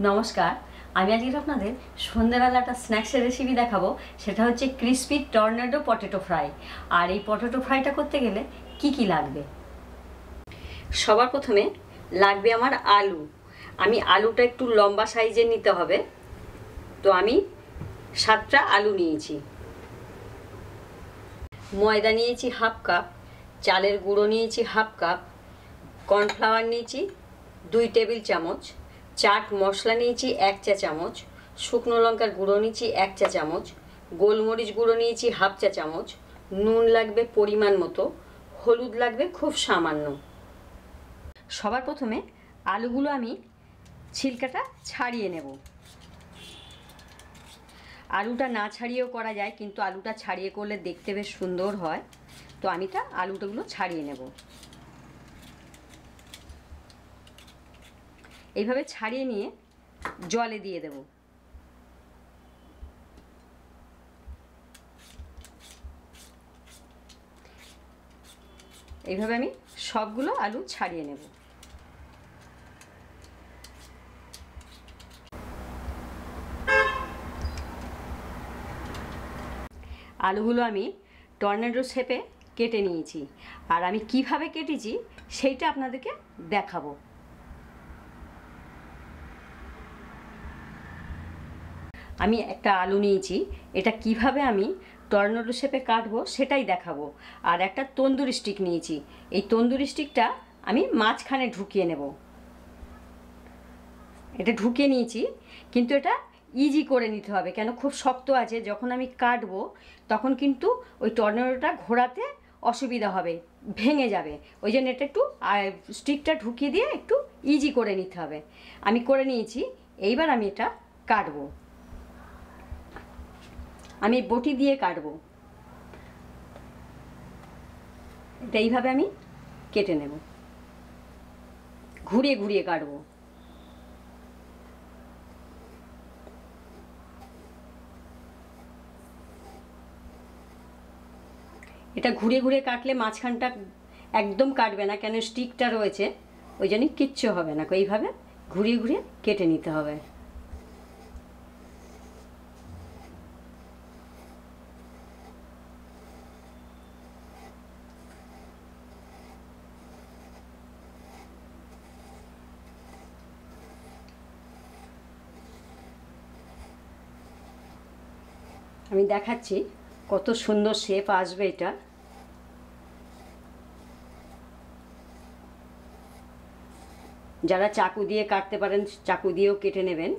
নমস্কার, আমি আজকে আপনাদের সন্ধ্যাবেলা একটা স্ন্যাক্সের রেসিপি দেখাবো। সেটা হচ্ছে ক্রিসপি টর্নেডো পটেটো ফ্রাই। আর এই পটেটো ফ্রাইটা করতে গেলে কি লাগবে? সবার প্রথমে লাগবে আমার আলু। আমি আলুটা একটু লম্বা সাইজের নিতে হবে, তো আমি 7টা আলু নিয়েছি। ময়দা নিয়েছি হাফ কাপ, চালের গুঁড়ো নিয়েছি হাফ কাপ, কর্নফ্লাওয়ার নিয়েছি 2 টেবিল চামচ, চাট মশলা নিয়েছি 1 চা চামচ, শুকনো লঙ্কার গুঁড়ো নিয়েছি 1 চা চামচ, গোলমরিচ গুঁড়ো নিয়েছি হাফ চা চামচ, নুন লাগবে পরিমাণ মতো, হলুদ লাগবে খুব সামান্য। সবার প্রথমে আলুগুলো আমি ছিলকাটা ছাড়িয়ে নেব। আলুটা না ছাড়িয়েও করা যায়, কিন্তু আলুটা ছাড়িয়ে করলে দেখতে বেশ সুন্দর হয়। তো আমি আলুটাগুলো ছাড়িয়ে নেব। এইভাবে ছাড়িয়ে নিয়ে জলে দিয়ে দেব। এইভাবে আমি সবগুলো আলু ছাড়িয়ে নেব। আলুগুলো আমি টর্নেডো শেপে কেটে নিয়েছি, আর আমি কিভাবে কেটেছি সেইটা আপনাদেরকে দেখাবো। আমি একটা আলু নিয়েছি, এটা কিভাবে আমি টর্নেডো শেপে কাটবো সেটাই দেখাবো। আর একটা তন্দুরি স্টিক নিয়েছি, এই তন্দুরি স্টিকটা আমি মাঝখানে ঢুকিয়ে নেব। এটা ঢুকিয়ে নিয়েছি, কিন্তু এটা ইজি করে নিতে হবে, কেন খুব শক্ত আছে। যখন আমি কাটবো তখন কিন্তু ওই টর্নেডোটা ঘোরাতে অসুবিধা হবে, ভেঙে যাবে। ওই জন্য এটা একটু স্টিকটা ঢুকিয়ে দিয়ে একটু ইজি করে নিতে হবে। আমি করে নিয়েছি। এইবার আমি এটা কাটবো। আমি বটি দিয়ে কাটবো। এটা এইভাবে আমি কেটে নেব, ঘুরিয়ে ঘুরিয়ে কাটবো। এটা ঘুরিয়ে ঘুরিয়ে কাটলে মাঝখানটা একদম কাটবে না, কেন স্টিকটা রয়েছে, ওই জন্য কিচ্ছু হবে না। এইভাবে ঘুরিয়ে ঘুরিয়ে কেটে নিতে হবে। আমি দেখাচ্ছি কত সুন্দর শেপ আসবে এটা। যারা চাকু দিয়ে কাটতে পারেন চাকু দিয়েও কেটে নেবেন।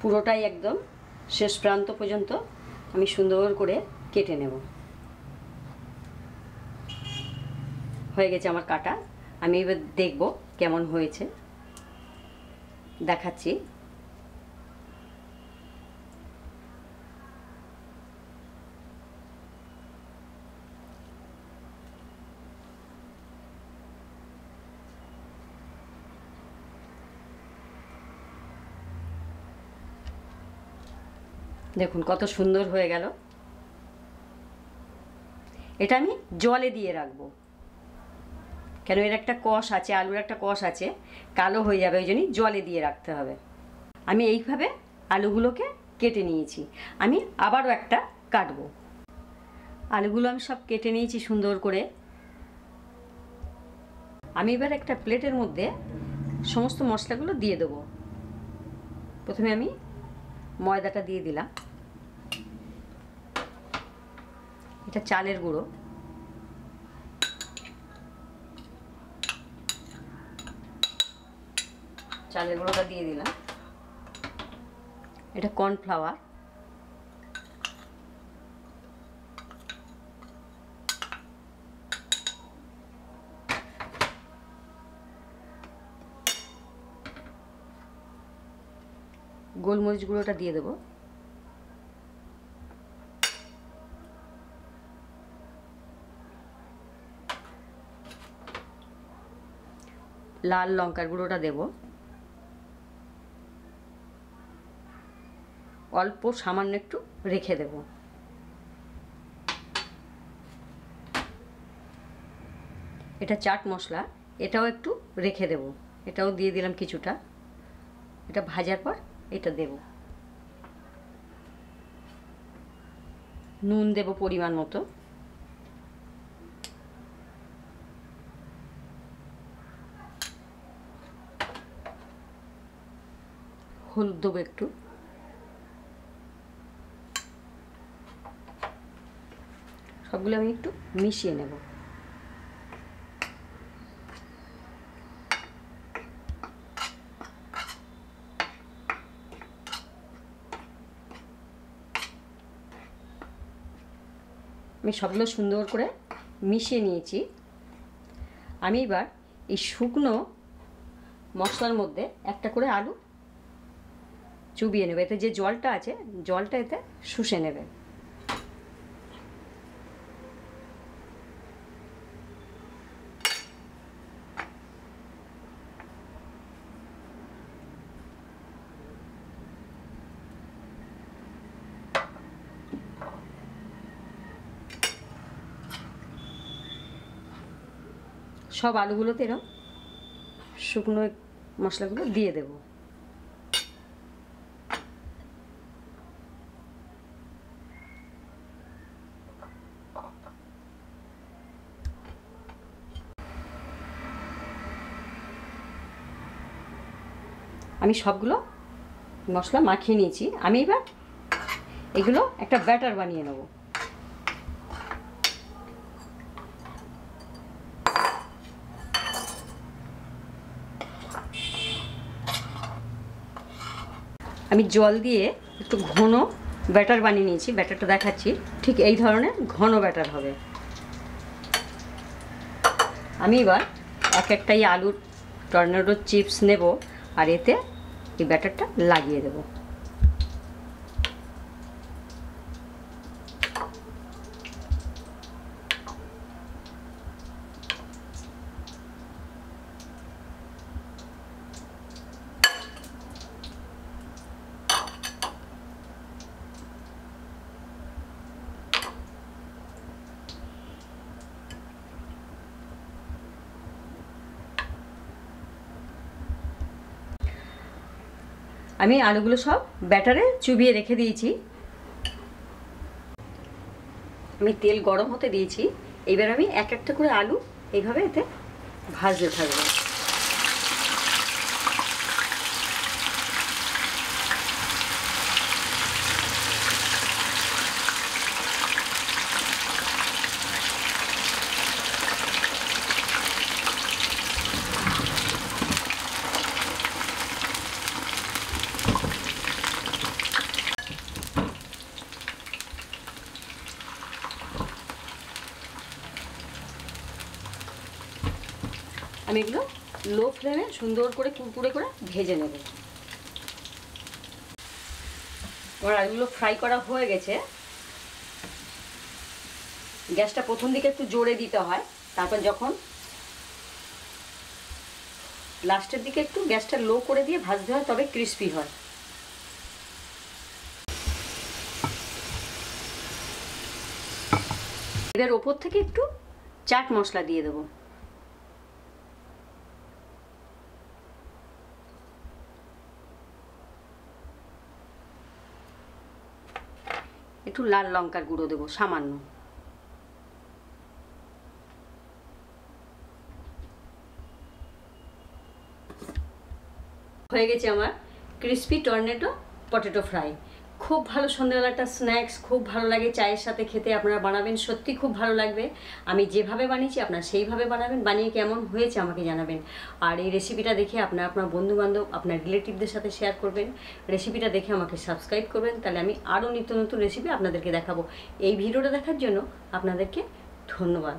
পুরোটাই একদম শেষ প্রান্ত পর্যন্ত আমি সুন্দর করে কেটে নেব। হয়ে গেছে আমার কাটা। আমি এবার দেখব কেমন হয়েছে, দেখাচ্ছি। দেখুন কত সুন্দর হয়ে গেল। এটা আমি জলে দিয়ে রাখবো, কেন এর একটা কষ আছে, আলুর একটা কষ আছে, কালো হয়ে যাবে, ওই জন্যই জলে দিয়ে রাখতে হবে। আমি এইভাবে আলুগুলোকে কেটে নিয়েছি। আমি আবারও একটা কাটবো। আলুগুলো আমি সব কেটে নিয়েছি সুন্দর করে। আমি এবার একটা প্লেটের মধ্যে সমস্ত মশলাগুলো দিয়ে দেবো। প্রথমে আমি ময়দাটা দিয়ে দিলাম, এটা চালের গুঁড়ো, চালের গুঁড়োটা দিয়ে দিলাম, এটা কর্নফ্লাওয়ার, গোলমরিচ গুঁড়োটা দিয়ে দেবো, লাল লঙ্কার গুঁড়োটা দেব, অল্প সামান্য একটু রেখে দেব। এটা চাট মশলা, এটাও একটু রেখে দেব, এটাও দিয়ে দিলাম কিছুটা। এটা ভাজার পর এটা দেব। নুন দেব পরিমাণ মতো, হলুদ দেবো একটু, সবগুলো আমি একটু মিশিয়ে নেব। আমি সবগুলো সুন্দর করে মিশিয়ে নিয়েছি। আমি এবার এই শুকনো মশলার মধ্যে একটা করে আলু চুবিয়ে নেবে, এতে যে জলটা আছে জলটা এতে শুষে নেবে। সব আলুগুলোতে এরকম শুকনো মশলাগুলো দিয়ে দেব। আমি সবগুলো মশলা মাখিয়ে নিয়েছি। আমি এবার এগুলো একটা ব্যাটার বানিয়ে নেব। আমি জল দিয়ে একটু ঘন ব্যাটার বানিয়ে নিয়েছি, ব্যাটারটা দেখাচ্ছি। ঠিক এই ধরনের ঘন ব্যাটার হবে। আমি এবার এক একটাই আলুর টর্নেডো চিপস নেব আর এতে এই ব্যাটারটা লাগিয়ে দেব। আমি আলুগুলো সব ব্যাটারে চুবিয়ে রেখে দিয়েছি। আমি তেল গরম হতে দিয়েছি। এবার আমি এক একটা করে আলু এইভাবে এতে ভাজতে থাকবো। আমি এগুলো লো ফ্লেমে সুন্দর করে কুরকুরে করে ভেজে নেব। আমার আলুগুলো ফ্রাই করা হয়ে গেছে। গ্যাসটা প্রথম দিকে একটু জোরে দিতে হয়, তারপর যখন লাস্টের দিকে একটু গ্যাসটা লো করে দিয়ে ভাজতে হয়, তবে ক্রিস্পি হয়। এর ওপর থেকে একটু চাট মশলা দিয়ে দেবো। একটু লাল লঙ্কার গুঁড়ো দেবো সামান্য। হয়ে গেছে আমার ক্রিস্পি টর্নেডো পটেটো ফ্রাই। খুব ভালো সন্ধ্যাবেলাটা স্ন্যাক্স, খুব ভালো লাগে চায়ের সাথে খেতে। আপনারা বানাবেন, সত্যি খুব ভালো লাগবে। আমি যেভাবে বানিয়েছি আপনারা সেইভাবে বানাবেন, বানিয়ে কেমন হয়েছে আমাকে জানাবেন। আর এই রেসিপিটা দেখে আপনার বন্ধুবান্ধব, আপনার রিলেটিভদের সাথে শেয়ার করবেন। রেসিপিটা দেখে আমাকে সাবস্ক্রাইব করবেন, তাহলে আমি আরও নিত্য নতুন রেসিপি আপনাদেরকে দেখাবো। এই ভিডিওটা দেখার জন্য আপনাদেরকে ধন্যবাদ।